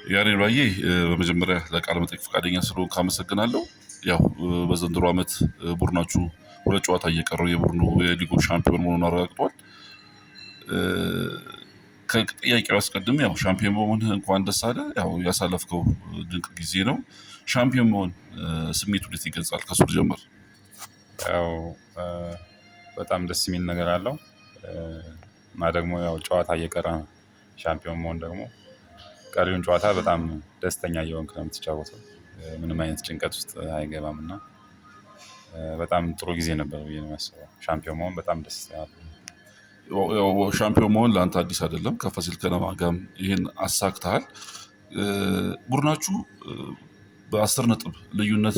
ያሬድ ባዬ በመጀመሪያ ለቃለ መጠይቅ ፈቃደኛ ስለሆንክ አመሰግናለሁ። ያው በዘንድሮ ዓመት ቡድናችሁ ሁለት ጨዋታ እየቀረው የቡድኑ የሊጉ ሻምፒዮን መሆኑን አረጋግጧል። ከጥያቄው አስቀድሜ ያው ሻምፒዮን በመሆንህ እንኳን ደስ አለ። ያው ያሳለፍከው ድንቅ ጊዜ ነው። ሻምፒዮን መሆን ስሜቱ እንዴት ይገልጻል? ከሱ ልጀምር። ያው በጣም ደስ የሚል ነገር አለው። እና ደግሞ ያው ጨዋታ እየቀረ ሻምፒዮን መሆን ደግሞ ቀሪውን ጨዋታ በጣም ደስተኛ እየሆንክ ነው የምትጫወተው። ምንም አይነት ጭንቀት ውስጥ አይገባም እና በጣም ጥሩ ጊዜ ነበር ብዬ ነው የማስበው። ሻምፒዮን መሆን በጣም ደስ ይላል። ሻምፒዮን መሆን ለአንተ አዲስ አይደለም። ከፋሲል ከነማ ጋርም ይህን አሳክተሃል። ቡድናችሁ በ10 ነጥብ ልዩነት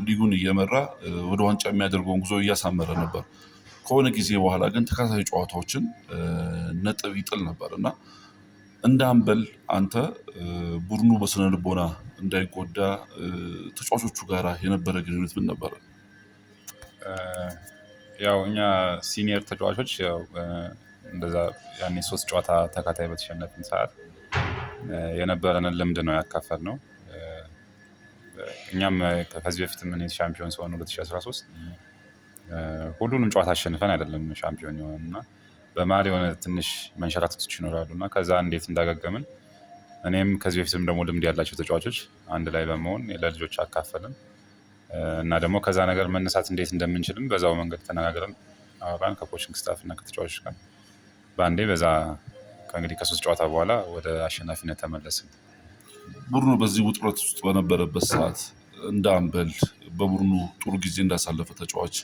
ሊጉን እየመራ ወደ ዋንጫ የሚያደርገውን ጉዞ እያሳመረ ነበር። ከሆነ ጊዜ በኋላ ግን ተከታታይ ጨዋታዎችን ነጥብ ይጥል ነበር እና እንደ አምበል አንተ ቡድኑ በስነ ልቦና እንዳይጎዳ ተጫዋቾቹ ጋር የነበረ ግንኙነት ምን ነበረ? ያው እኛ ሲኒየር ተጫዋቾች ያው እንደዛ ያኔ 3 ጨዋታ ተካታይ በተሸነፍን ሰዓት የነበረንን ልምድ ነው ያካፈልነው። እኛም ከዚህ በፊትም እኔ ሻምፒዮን ስሆን 2013 ሁሉንም ጨዋታ አሸንፈን አይደለም ሻምፒዮን የሆነን እና በመሀል የሆነ ትንሽ መንሸራተቶች ይኖራሉ እና ከዛ እንዴት እንዳገገምን እኔም ከዚህ በፊትም ደግሞ ልምድ ያላቸው ተጫዋቾች አንድ ላይ በመሆን ለልጆች አካፈልን እና ደግሞ ከዛ ነገር መነሳት እንዴት እንደምንችልም በዛው መንገድ ተነጋግረን አወራን ከኮችንግ ስታፍ እና ከተጫዋቾች ጋር በአንዴ በዛ ከእንግዲህ ከ3 ጨዋታ በኋላ ወደ አሸናፊነት ተመለስን። ቡድኑ በዚህ ውጥረት ውስጥ በነበረበት ሰዓት እንደ አምበል በቡድኑ ጥሩ ጊዜ እንዳሳለፈ ተጫዋች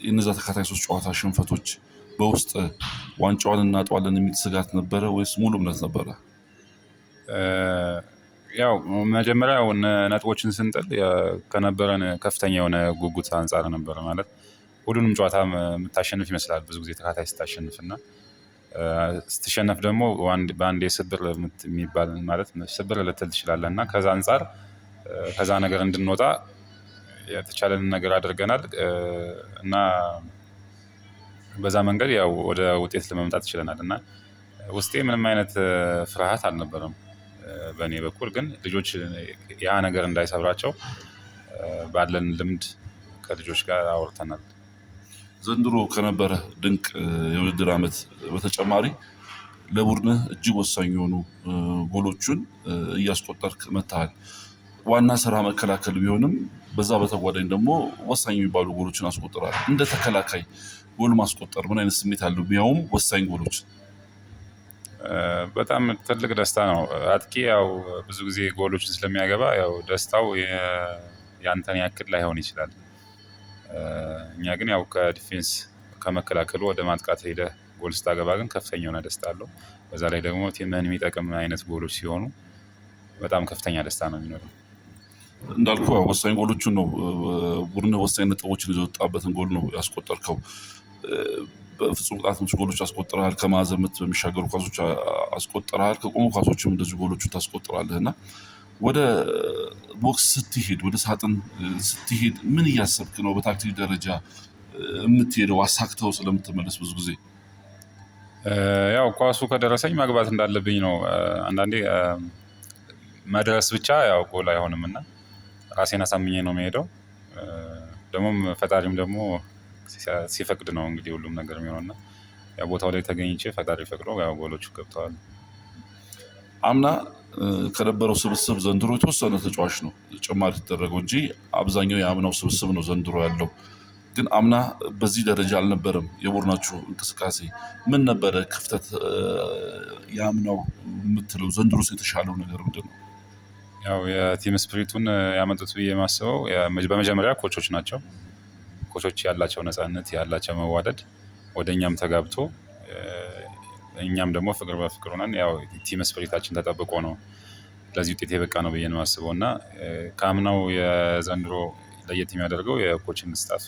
የነዛ ተከታታይ 3 ጨዋታ ሽንፈቶች በውስጥ ዋንጫዋን እናጠዋለን የሚል ስጋት ነበረ ወይስ ሙሉ እምነት ነበረ? ያው መጀመሪያ ነጥቦችን ስንጥል ከነበረን ከፍተኛ የሆነ ጉጉት አንጻር ነበረ። ማለት ሁሉንም ጨዋታ የምታሸንፍ ይመስላል ብዙ ጊዜ ተከታታይ ስታሸንፍ እና ስትሸነፍ ደግሞ በአንዴ ስብር የሚባል ማለት ስብር ልትል ትችላለህ እና ከዛ አንጻር ከዛ ነገር እንድንወጣ የተቻለንን ነገር አድርገናል እና በዛ መንገድ ያው ወደ ውጤት ለመምጣት ችለናል እና ውስጤ ምንም አይነት ፍርሃት አልነበረም። በእኔ በኩል ግን ልጆች ያ ነገር እንዳይሰብራቸው ባለን ልምድ ከልጆች ጋር አውርተናል። ዘንድሮ ከነበረ ድንቅ የውድድር ዓመት በተጨማሪ ለቡድንህ እጅግ ወሳኝ የሆኑ ጎሎቹን እያስቆጠርክ መጥተሃል። ዋና ስራ መከላከል ቢሆንም በዛ በተጓዳኝ ደግሞ ወሳኝ የሚባሉ ጎሎችን አስቆጥረሃል። እንደ ተከላካይ ጎል ማስቆጠር ምን አይነት ስሜት አለው? ያውም ወሳኝ ጎሎች። በጣም ትልቅ ደስታ ነው። አጥቂ ያው ብዙ ጊዜ ጎሎችን ስለሚያገባ ያው ደስታው ያንተን ያክል ላይሆን ይችላል። እኛ ግን ያው ከዲፌንስ ከመከላከሉ ወደ ማጥቃት ሄደህ ጎል ስታገባ ግን ከፍተኛ የሆነ ደስታ አለው። በዛ ላይ ደግሞ ቲምህን የሚጠቅም አይነት ጎሎች ሲሆኑ በጣም ከፍተኛ ደስታ ነው የሚኖረው። እንዳልኩ ወሳኝ ጎሎቹን ነው ቡድንህ ወሳኝ ነጥቦችን ይዞ የወጣበትን ጎል ነው ያስቆጠርከው። በፍጹም ቅጣት ምት ጎሎች አስቆጥረሃል። ከማዕዘን ምት በሚሻገሩ ኳሶች አስቆጥረሃል። ከቆሙ ኳሶችም እንደዚሁ ጎሎቹን ታስቆጥራለህ እና ወደ ቦክስ ስትሄድ ወደ ሳጥን ስትሄድ ምን እያሰብክ ነው? በታክቲክ ደረጃ የምትሄደው አሳክተው ስለምትመለስ ብዙ ጊዜ ያው ኳሱ ከደረሰኝ መግባት እንዳለብኝ ነው። አንዳንዴ መድረስ ብቻ ያው ጎል አይሆንም እና ራሴን አሳምኜ ነው የሚሄደው። ደግሞም ፈጣሪም ደግሞ ሲፈቅድ ነው እንግዲህ ሁሉም ነገር የሚሆነው እና ያው ቦታው ላይ ተገኝቼ ፈጣሪ ፈቅዶ ያው ጎሎቹ ገብተዋል። አምና ከነበረው ስብስብ ዘንድሮ የተወሰነ ተጫዋች ነው ጭማሪ የተደረገው እንጂ አብዛኛው የአምናው ስብስብ ነው ዘንድሮ ያለው። ግን አምና በዚህ ደረጃ አልነበረም የቡድናችሁ እንቅስቃሴ። ምን ነበረ ክፍተት የአምናው የምትለው? ዘንድሮስ የተሻለው ነገር ምንድን ነው? ያው የቲም ስፕሪቱን ያመጡት ብዬ የማስበው በመጀመሪያ ኮቾች ናቸው። ኮቾች ያላቸው ነፃነት ያላቸው መዋደድ ወደ እኛም ተጋብቶ እኛም ደግሞ ፍቅር በፍቅር ሆነን ያው ቲም ስፕሪታችን ተጠብቆ ነው ለዚህ ውጤት የበቃ ነው ብዬ ነው የማስበው እና ከአምናው የዘንድሮ ለየት የሚያደርገው የኮችንግ ስታፍ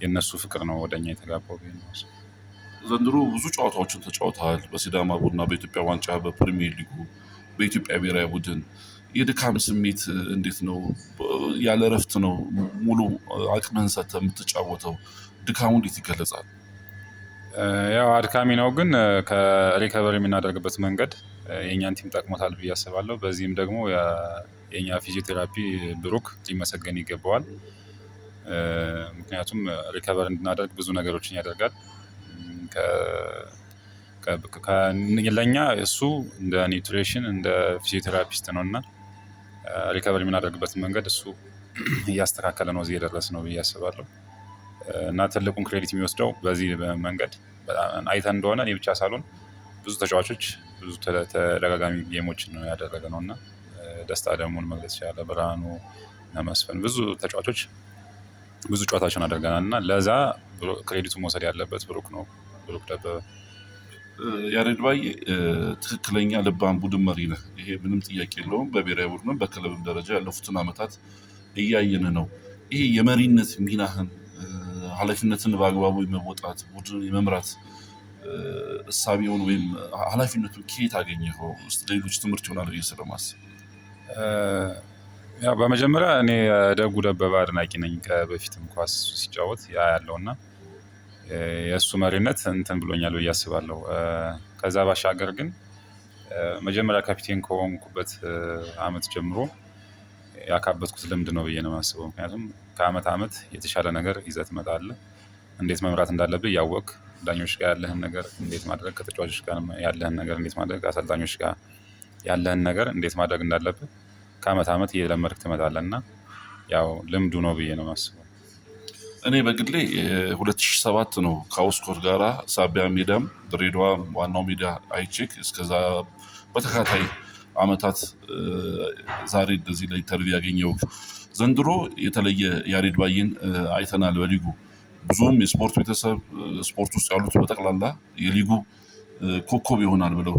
የእነሱ ፍቅር ነው ወደኛ የተጋባው ብዬ ነው የማስበው። ዘንድሮ ብዙ ጨዋታዎችን ተጫውተሃል። በሲዳማ ቡና፣ በኢትዮጵያ ዋንጫ፣ በፕሪሚየር ሊጉ፣ በኢትዮጵያ ብሔራዊ ቡድን የድካም ስሜት እንዴት ነው? ያለ እረፍት ነው ሙሉ አቅምህን ሰጥተህ የምትጫወተው። ድካሙ እንዴት ይገለጻል? ያው አድካሚ ነው ግን ከሪከቨሪ የምናደርግበት መንገድ የእኛን ቲም ጠቅሞታል ብዬ አስባለሁ። በዚህም ደግሞ የእኛ ፊዚዮቴራፒ ብሩክ ሊመሰገን ይገባዋል። ምክንያቱም ሪከቨር እንድናደርግ ብዙ ነገሮችን ያደርጋል። ለእኛ እሱ እንደ ኒውትሪሽን እንደ ፊዚዮቴራፒስት ነው እና ሪከቨር የምናደርግበትን መንገድ እሱ እያስተካከለ ነው እዚህ የደረስ ነው ብዬ አስባለሁ። እና ትልቁን ክሬዲት የሚወስደው በዚህ መንገድ አይተን እንደሆነ እኔ ብቻ ሳልሆን ብዙ ተጫዋቾች ብዙ ተደጋጋሚ ጌሞችን ነው ያደረገ ነው እና ደስታ ደሙን መግለጽ ይችላል። ብርሃኑ መስፍን ብዙ ተጫዋቾች ብዙ ጨዋታዎችን አድርገናል እና ለዛ ክሬዲቱ መውሰድ ያለበት ብሩክ ነው። ብሩክ ደበበ። ያሬድ ባዬ ትክክለኛ ልባም ቡድን መሪ ነህ። ይሄ ምንም ጥያቄ የለውም። በብሔራዊ ቡድንም በክለብም ደረጃ ያለፉትን ዓመታት እያየን ነው። ይሄ የመሪነት ሚናህን ኃላፊነትን በአግባቡ የመወጣት ቡድን የመምራት እሳቤውን ወይም ኃላፊነቱን ከየት አገኘኸው? ውስጥ ሌሎች ትምህርት ይሆናል ብዬ ስለማስብ። ያው በመጀመሪያ እኔ ደጉ ደበበ አድናቂ ነኝ። ከበፊትም ኳስ ሲጫወት ያለው እና የእሱ መሪነት እንትን ብሎኛል ብዬ አስባለሁ። ከዛ ባሻገር ግን መጀመሪያ ካፒቴን ከሆንኩበት ዓመት ጀምሮ ያካበትኩት ልምድ ነው ብዬ ነው የማስበው። ምክንያቱም ከዓመት ዓመት የተሻለ ነገር ይዘህ ትመጣለህ። እንዴት መምራት እንዳለብህ እያወቅህ ዳኞች ጋር ያለህን ነገር እንዴት ማድረግ፣ ከተጫዋቾች ጋር ያለህን ነገር እንዴት ማድረግ፣ ከአሰልጣኞች ጋር ያለህን ነገር እንዴት ማድረግ እንዳለብህ ከዓመት ዓመት እየለመድክ ትመጣለህ እና ያው ልምዱ ነው ብዬ ነው የማስበው። እኔ በግሌ 2007 ነው ከአውስኮት ጋራ ሳቢያ ሜዳም ድሬዳዋ ዋናው ሜዳ አይቼክ እስከዛ በተከታታይ ዓመታት ዛሬ እንደዚህ ላይ ኢንተርቪው ያገኘው። ዘንድሮ የተለየ ያሬድ ባዬን አይተናል በሊጉ። ብዙም የስፖርት ቤተሰብ ስፖርት ውስጥ ያሉት በጠቅላላ የሊጉ ኮከብ ይሆናል ብለው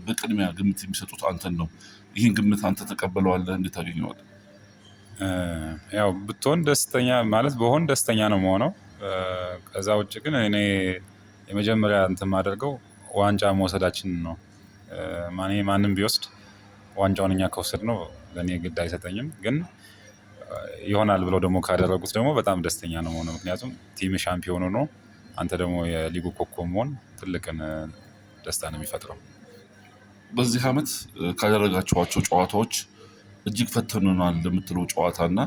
በቅድሚያ ግምት የሚሰጡት አንተን ነው። ይህን ግምት አንተ ተቀበለዋለህ? እንዴት ታገኘዋለህ? ያው ብትሆን ደስተኛ ማለት በሆን ደስተኛ ነው መሆነው። ከዛ ውጭ ግን እኔ የመጀመሪያ እንትን የማደርገው ዋንጫ መውሰዳችን ነው። ማንም ቢወስድ ዋንጫውን እኛ ከወሰድ ነው ለእኔ ግድ አይሰጠኝም። ግን ይሆናል ብለው ደግሞ ካደረጉት ደግሞ በጣም ደስተኛ ነው መሆነው። ምክንያቱም ቲም ሻምፒዮኑ ነው፣ አንተ ደግሞ የሊጉ ኮከብ መሆን ትልቅን ደስታ ነው የሚፈጥረው። በዚህ ዓመት ካደረጋችኋቸው ጨዋታዎች እጅግ ፈትኖናል ለምትለው ጨዋታ እና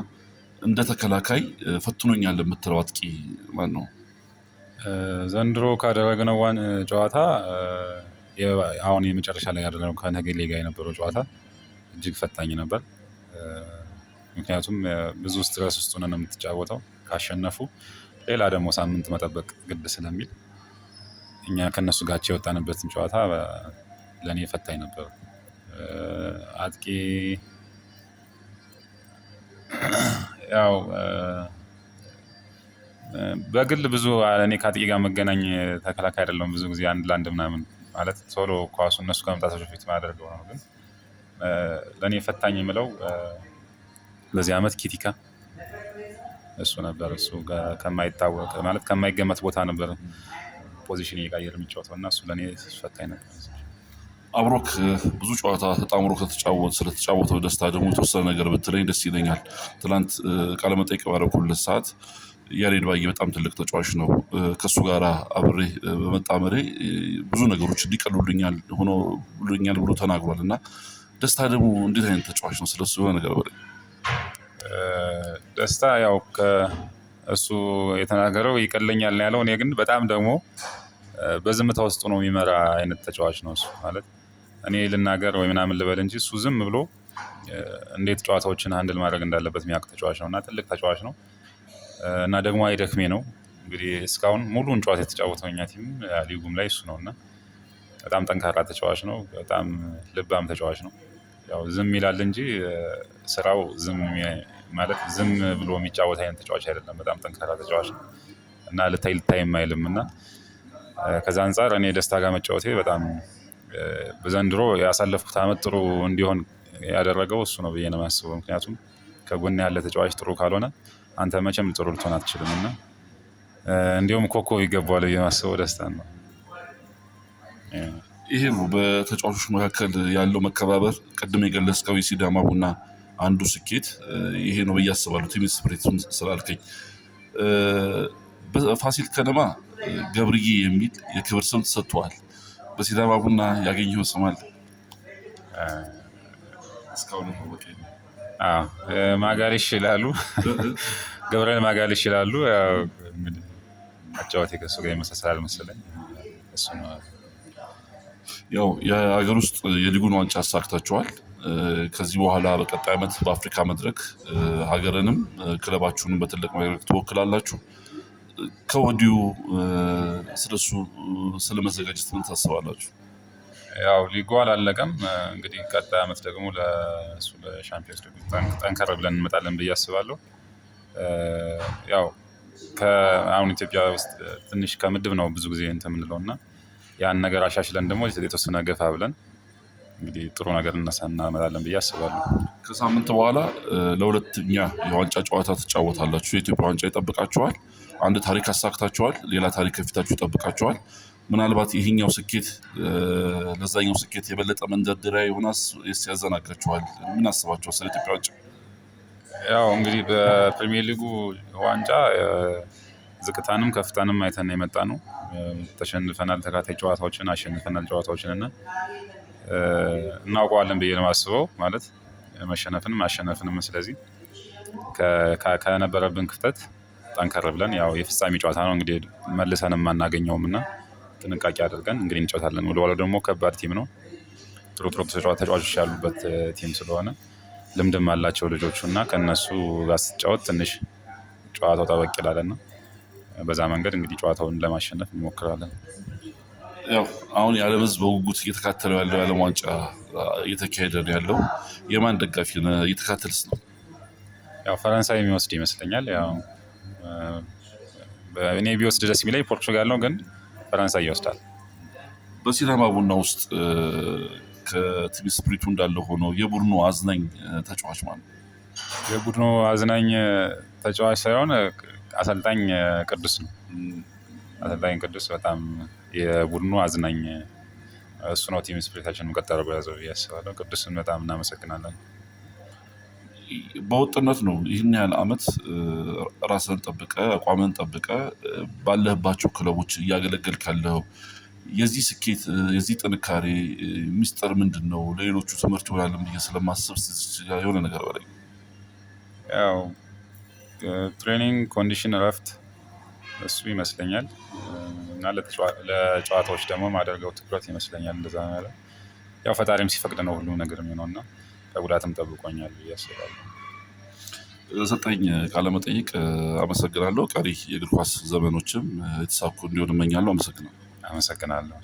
እንደ ተከላካይ ፈትኖኛል ለምትለው አጥቂ ማን ነው? ዘንድሮ ካደረግነው ጨዋታ አሁን የመጨረሻ ላይ ያደረግነው ከነገሌ ጋር የነበረው ጨዋታ እጅግ ፈታኝ ነበር። ምክንያቱም ብዙ ስትረስ ውስጥ ሆነን ነው የምትጫወተው። ካሸነፉ ሌላ ደግሞ ሳምንት መጠበቅ ግድ ስለሚል እኛ ከነሱ ጋር የወጣንበትን ጨዋታ ለእኔ ፈታኝ ነበር። አጥቂ ያው በግል ብዙ እኔ ከአጥቂ ጋር መገናኝ ተከላካይ አይደለሁም። ብዙ ጊዜ አንድ ለአንድ ምናምን ማለት ቶሎ ኳሱ እነሱ ከመምጣታቸው በፊት ማደርገው ነው። ግን ለእኔ ፈታኝ የምለው በዚህ ዓመት ኪቲካ እሱ ነበር። እሱ ከማይታወቅ ማለት ከማይገመት ቦታ ነበር ፖዚሽን እየቀየረ የሚጫወተው እና እሱ ለእኔ ፈታኝ ነበር። አብሮክ ብዙ ጨዋታ ተጣምሮ ስለተጫወተው ደስታ ደግሞ የተወሰነ ነገር ብትለኝ ደስ ይለኛል። ትናንት ቃለመጠይቅ ባደረኩለት ሰዓት ያሬድ ባዬ በጣም ትልቅ ተጫዋች ነው፣ ከእሱ ጋር አብሬ በመጣመሬ ብዙ ነገሮች እንዲቀሉልኛል ብሎ ተናግሯል። እና ደስታ ደግሞ እንዴት አይነት ተጫዋች ነው? ስለሱ የሆነ ነገር በለኝ። ደስታ ያው ከእሱ የተናገረው ይቀለኛል ነው ያለው። እኔ ግን በጣም ደግሞ በዝምታ ውስጥ ነው የሚመራ አይነት ተጫዋች ነው እሱ። ማለት እኔ ልናገር ወይ ምናምን ልበል እንጂ እሱ ዝም ብሎ እንዴት ጨዋታዎችን አንድል ማድረግ እንዳለበት የሚያውቅ ተጫዋች ነው እና ትልቅ ተጫዋች ነው እና ደግሞ አይደክሜ ነው። እንግዲህ እስካሁን ሙሉን ጨዋታ የተጫወተው እኛ ቲም ሊጉም ላይ እሱ ነው እና በጣም ጠንካራ ተጫዋች ነው። በጣም ልባም ተጫዋች ነው። ያው ዝም ይላል እንጂ ስራው ዝም ብሎ የሚጫወት አይነት ተጫዋች አይደለም። በጣም ጠንካራ ተጫዋች ነው እና ልታይ የማይልም እና ከዛ አንጻር እኔ ደስታ ጋር መጫወቴ በጣም በዘንድሮ ያሳለፍኩት ዓመት ጥሩ እንዲሆን ያደረገው እሱ ነው ብዬ ነው የማስበው። ምክንያቱም ከጎን ያለ ተጫዋች ጥሩ ካልሆነ አንተ መቼም ጥሩ ልትሆን አትችልም እና እንዲሁም ኮከብ ይገባዋል ብዬ የማስበው ደስታ ነው። ይሄ ነው በተጫዋቾች መካከል ያለው መከባበር። ቅድም የገለጽከው የሲዳማ ቡና አንዱ ስኬት ይሄ ነው ብዬ አስባለሁ። ቲም ስፕሪቱን ስላልከኝ በፋሲል ከነማ ገብርዬ የሚል የክብር ስም ተሰጥቷል። በሲዳማ ቡና ያገኘው ስም አለ? እስካሁን ማጋሌሽ ይላሉ ገብርኤል ማጋሌሽ ይላሉ። አጫዋቴ ከእሱ ጋር ይመሳሰላል መሰለኝ። እሱ ነው። ያው የሀገር ውስጥ የሊጉን ዋንጫ አሳክታችኋል። ከዚህ በኋላ በቀጣይ ዓመት በአፍሪካ መድረክ ሀገርንም ክለባችሁንም በትልቅ መድረክ ትወክላላችሁ። ከወዲሁ ስለሱ ስለመዘጋጀት ምን ታስባላችሁ? ያው ሊጉ አላለቀም። እንግዲህ ቀጣይ ዓመት ደግሞ ለእሱ ለሻምፒዮንስ ሊግ ጠንከር ብለን እንመጣለን ብዬ አስባለሁ። ያው አሁን ኢትዮጵያ ውስጥ ትንሽ ከምድብ ነው ብዙ ጊዜ እንትን የምንለው እና ያን ነገር አሻሽለን ደግሞ የተወሰነ ገፋ ብለን እንግዲህ ጥሩ ነገር እናመጣለን ብዬ አስባለሁ። ከሳምንት በኋላ ለሁለተኛ የዋንጫ ጨዋታ ትጫወታላችሁ። የኢትዮጵያ ዋንጫ ይጠብቃችኋል። አንድ ታሪክ አሳክታችኋል። ሌላ ታሪክ ከፊታችሁ ይጠብቃችኋል። ምናልባት ይህኛው ስኬት ለዛኛው ስኬት የበለጠ መንደርደሪያ የሆናስ ያዘናጋችኋል? ምን አስባችኋል ስለ ኢትዮጵያ ዋንጫ? ያው እንግዲህ በፕሪሚየር ሊጉ ዋንጫ ዝቅታንም ከፍታንም አይተን የመጣ ነው። ተሸንፈናል፣ ተከታታይ ጨዋታዎችን አሸንፈናል ጨዋታዎችን እና እናውቀዋለን ብዬ ነው የማስበው። ማለት መሸነፍንም ማሸነፍንም። ስለዚህ ከነበረብን ክፍተት ጠንከር ብለን ያው የፍጻሜ ጨዋታ ነው እንግዲህ መልሰንም አናገኘውም እና ጥንቃቄ አድርገን እንግዲህ እንጫወታለን። ወደኋላ ደግሞ ከባድ ቲም ነው። ጥሩ ተጫዋቾች ያሉበት ቲም ስለሆነ ልምድም አላቸው ልጆቹ እና ከእነሱ ጋር ስትጫወት ትንሽ ጨዋታው ጠበቅ ይላልና በዛ መንገድ እንግዲህ ጨዋታውን ለማሸነፍ እንሞክራለን። ያው አሁን የዓለም ሕዝብ በጉጉት እየተካተለው ያለው የዓለም ዋንጫ እየተካሄደ ነው ያለው። የማን ደጋፊ እየተካተልስ ነው? ያው ፈረንሳይ የሚወስድ ይመስለኛል። ያው እኔ ቢወስድ ደስ የሚለኝ ፖርቹጋል ነው፣ ግን ፈረንሳይ ይወስዳል። በሲዳማ ቡና ውስጥ ከቲም ስፕሪቱ እንዳለ ሆኖ የቡድኑ አዝናኝ ተጫዋች ማለት ነው? የቡድኑ አዝናኝ ተጫዋች ሳይሆን አሰልጣኝ ቅዱስ ነው። አሰልጣኝ ቅዱስ በጣም የቡድኑ አዝናኝ እሱ ነው። ቲም ስፕሪታችንን ቀጥ አድርጎ ያዘው ብዬ አስባለሁ። ቅዱስን በጣም እናመሰግናለን። በወጥነት ነው ይህን ያህል ዓመት ራስን ጠብቀ አቋምን ጠብቀ ባለህባቸው ክለቦች እያገለገልክ ያለው። የዚህ ስኬት የዚህ ጥንካሬ ሚስጥር ምንድን ነው? ለሌሎቹ ትምህርት ይሆናልን ብዬ ስለማስብ የሆነ ነገር በላይ ያው ትሬኒንግ፣ ኮንዲሽን፣ እረፍት እሱ ይመስለኛል እና ለጨዋታዎች ደግሞ ማደርገው ትኩረት ይመስለኛል። እንደዛ ማለት ያው ፈጣሪም ሲፈቅድ ነው ሁሉም ነገር የሚሆነው እና ከጉዳትም ጠብቆኛል ብዬ አስባለሁ። ሰጠኝ ቃለመጠይቅ አመሰግናለሁ። ቀሪ የእግር ኳስ ዘመኖችም የተሳኩ እንዲሆን እመኛለሁ። አመሰግናለሁ። አመሰግናለሁ።